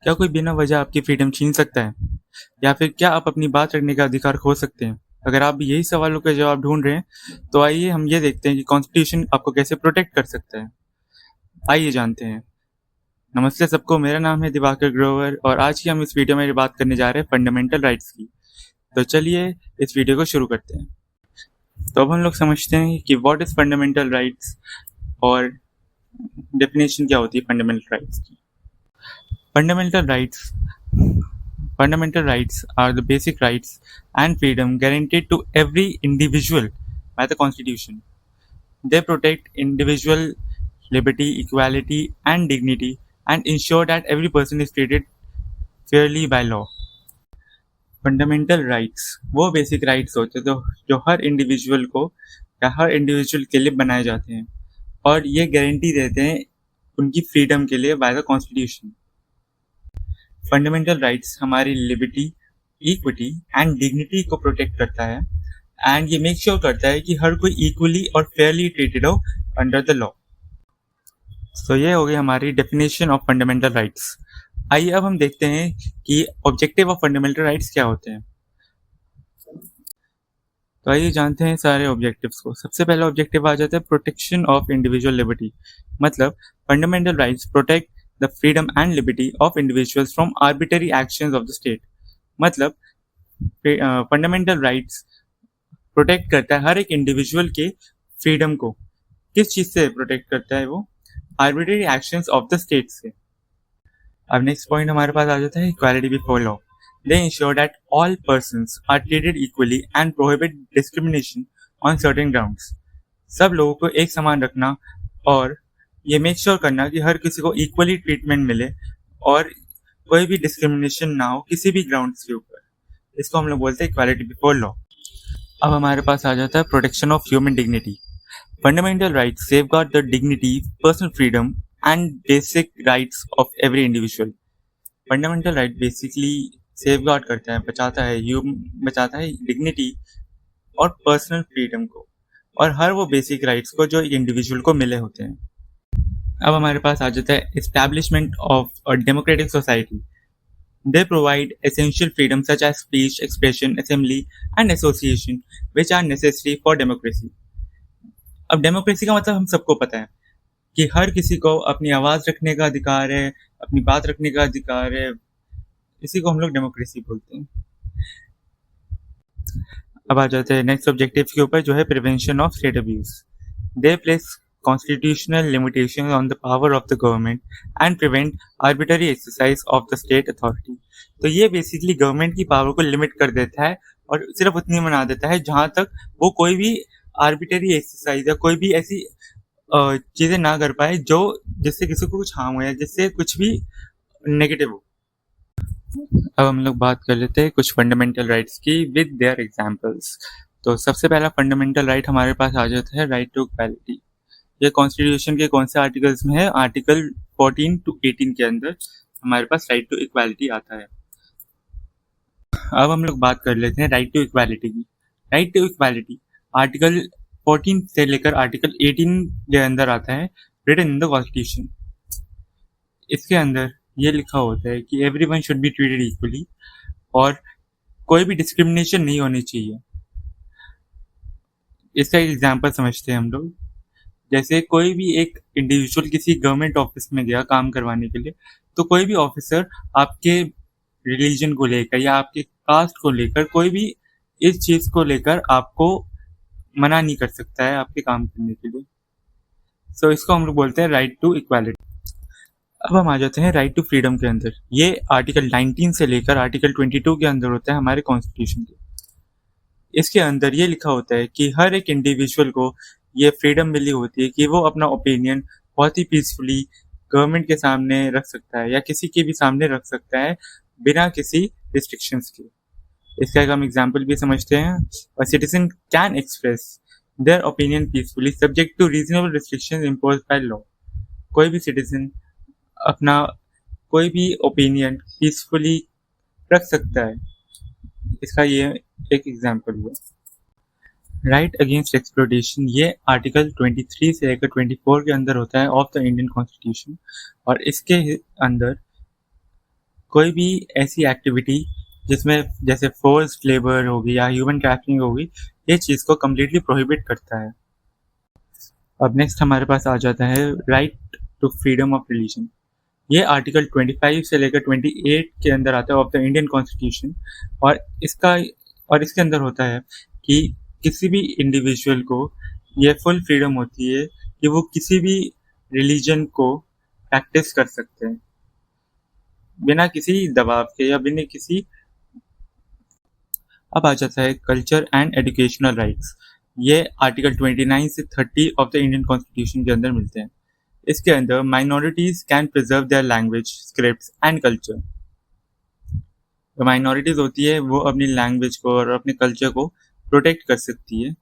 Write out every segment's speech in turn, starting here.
क्या कोई बिना वजह आपकी फ्रीडम छीन सकता है? या फिर क्या आप अपनी बात रखने का अधिकार खो सकते हैं? अगर आप भी यही सवालों के जवाब ढूंढ रहे हैं, तो आइए हम ये देखते हैं कि कॉन्स्टिट्यूशन आपको कैसे प्रोटेक्ट कर सकता है। आइए जानते हैं। नमस्ते सबको, मेरा नाम है दिवाकर ग्रोवर और आज की हम इस वीडियो में बात करने जा रहे हैं फंडामेंटल राइट्स की। तो चलिए इस वीडियो को शुरू करते हैं। तो अब हम लोग समझते हैं कि व्हाट इज फंडामेंटल राइट्स और डेफिनेशन क्या होती है फंडामेंटल राइट्स की। Fundamental rights Fundamental rights are the basic rights and freedom guaranteed to every individual by the Constitution. They protect individual liberty, equality, and dignity and ensure that every person is treated fairly by law. Fundamental rights वो basic rights होते हैं जो हर individual को या हर individual के लिए बनाए जाते हैं और ये गारंटी देते हैं उनकी फ्रीडम के लिए by the constitution. Fundamental rights हमारी लिबर्टी, इक्विटी एंड डिग्निटी को प्रोटेक्ट करता है एंड ये मेक श्योर करता है कि हर कोई इक्वली और फेयरली ट्रीटेड हो अंडर द लॉ। तो ये हो गई हमारी डेफिनेशन ऑफ फंडामेंटल राइट्स। आइए अब हम देखते हैं कि ऑब्जेक्टिव ऑफ फंडामेंटल राइट्स क्या होते हैं। तो आइए जानते हैं सारे ऑब्जेक्टिव्स को। सबसे पहला ऑब्जेक्टिव आ जाता है प्रोटेक्शन ऑफ इंडिविजुअल लिबर्टी, मतलब fundamental rights protect the freedom and liberty of individuals from arbitrary actions of the state. मतलब फंडामेंटल राइट्स प्रोटेक्ट करता है हर एक इंडिविजुअल के फ्रीडम को। किस चीज से प्रोटेक्ट करता है वो? Arbitrary actions of the state से। अब नेक्स्ट पॉइंट हमारे पास आ जाता है equality before law. They ensure that all persons are treated equally and prohibit discrimination on certain grounds. सब लोगों को एक समान रखना और ये मेक श्योर करना कि हर किसी को इक्वली ट्रीटमेंट मिले और कोई भी डिस्क्रिमिनेशन ना हो किसी भी ग्राउंड्स के ऊपर। इसको हम लोग बोलते हैं इक्वालिटी बिफोर लॉ। अब हमारे पास आ जाता है protection of human dignity. Fundamental rights safeguard the dignity, personal freedom and basic rights of every individual. Fundamental right basically safeguard करता है, बचाता है डिग्निटी और पर्सनल फ्रीडम को और हर वो बेसिक राइट्स को जो एक इंडिविजुअल को मिले होते हैं। अब हमारे पास आ जाता है establishment of a democratic society. They provide essential freedom such as speech, expression, assembly and association which are necessary for democracy. अब डेमोक्रेसी का मतलब हम सबको पता है कि हर किसी को अपनी आवाज रखने का अधिकार है, अपनी बात रखने का अधिकार है। इसी को हम लोग डेमोक्रेसी बोलते हैं। अब आ जाते हैं नेक्स्ट ऑब्जेक्टिव के ऊपर, जो है prevention of state abuse. They place constitutional limitations on the power of the government and prevent arbitrary exercise of the state authority। तो ये बेसिकली गवर्नमेंट की पावर को लिमिट कर देता है और सिर्फ उतनी बना देता है जहां तक वो कोई भी आर्बिटरी एक्सरसाइज या कोई भी ऐसी चीजें ना कर पाए जो जिससे किसी को कुछ हार्म हो या जिससे कुछ भी नेगेटिव हो। अब हम लोग बात कर लेते हैं कुछ फंडामेंटल राइट्स की विद देयर एग्जांपल्स। तो सबसे पहला फंडामेंटल राइट हमारे पास आ जाता है राइट टू इक्वालिटी। ये कॉन्स्टिट्यूशन के कौन से आर्टिकल्स में है? आर्टिकल 14 to 18 के अंदर हमारे पास राइट टू इक्वालिटी आता है। अब हम लोग बात कर लेते हैं राइट टू इक्वालिटी की। राइट टू इक्वालिटी आर्टिकल 14 से लेकर आर्टिकल 18 के अंदर आता है, रिटन इन द कॉन्स्टिट्यूशन। इसके अंदर ये लिखा होता है कि everyone should be treated equally और कोई भी डिस्क्रिमिनेशन नहीं होनी चाहिए। इसका एग्जाम्पल समझते हैं हम लोग। जैसे कोई भी एक इंडिविजुअल किसी गवर्नमेंट ऑफिस में गया काम करवाने के लिए, तो कोई भी ऑफिसर आपके रिलीजन को लेकर या आपके कास्ट को लेकर कोई भी इस चीज को लेकर आपको मना नहीं कर सकता है आपके काम करने के लिए। सो इसको हम लोग बोलते हैं राइट टू इक्वालिटी। अब हम आ जाते हैं राइट टू फ्रीडम के अंदर। ये आर्टिकल 19 से लेकर आर्टिकल 22 के अंदर होता है हमारे कॉन्स्टिट्यूशन के। इसके अंदर ये लिखा होता है कि हर एक इंडिविजुअल को ये फ्रीडम मिली होती है कि वो अपना ओपिनियन बहुत ही पीसफुली गवर्नमेंट के सामने रख सकता है या किसी के भी सामने रख सकता है बिना किसी रिस्ट्रिक्शंस के। इसका एक हम एग्जांपल भी समझते हैं। A citizen can express their opinion peacefully subject to reasonable restrictions imposed by law. कोई भी सिटीजन अपना कोई भी ओपिनियन पीसफुली रख सकता है। इसका ये एक एग्जांपल हुआ। राइट अगेंस्ट एक्सप्लॉयटेशन ये आर्टिकल 23 से लेकर 24 के अंदर होता है ऑफ द इंडियन कॉन्स्टिट्यूशन और इसके अंदर कोई भी ऐसी एक्टिविटी जिसमें जैसे फोर्स्ड लेबर होगी या ह्यूमन ट्रैफिकिंग होगी, ये चीज़ को कम्प्लीटली प्रोहिबिट करता है। अब नेक्स्ट हमारे पास आ जाता है right to freedom of religion. ये आर्टिकल 25 से लेकर 28 के अंदर आता है ऑफ द इंडियन कॉन्स्टिट्यूशन, और इसके अंदर होता है कि किसी भी इंडिविजुअल को ये फुल फ्रीडम होती है कि वो किसी भी रिलीजन को प्रैक्टिस कर सकते हैं बिना किसी दबाव के या बिना किसी। अब आ जाता है कल्चर एंड एजुकेशनल राइट्स। ये आर्टिकल 29 से 30 ऑफ द इंडियन कॉन्स्टिट्यूशन के अंदर मिलते हैं। इसके अंदर minorities can preserve their language, scripts and culture. जो माइनॉरिटीज होती है वो अपनी लैंग्वेज को और अपने कल्चर को प्रोटेक्ट कर सकती है।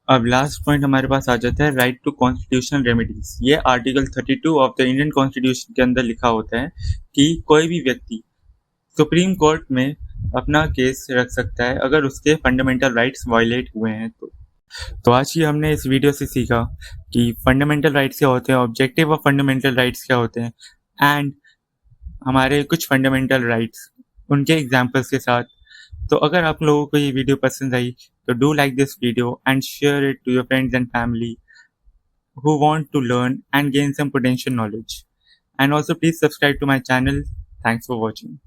अब लास्ट पॉइंट हमारे पास आ जाता है राइट टू कॉन्स्टिट्यूशनल रेमेडीज। ये article 32 of the Indian constitution के अंदर लिखा होता है कि कोई भी व्यक्ति सुप्रीम कोर्ट में अपना केस रख सकता है अगर उसके फंडामेंटल राइट्स वायलेट हुए हैं तो आज ही हमने इस वीडियो से सीखा कि फंडामेंटल राइट्स क्या होते हैं, ऑब्जेक्टिव ऑफ फंडामेंटल राइट्स क्या होते हैं, एंड हमारे कुछ फंडामेंटल राइट्स उनके एग्जाम्पल्स के साथ। तो अगर आप लोगों को ये वीडियो पसंद आई तो do like this video and share it to your friends and family who want to learn and gain some potential knowledge. And also please subscribe to my channel. Thanks for watching.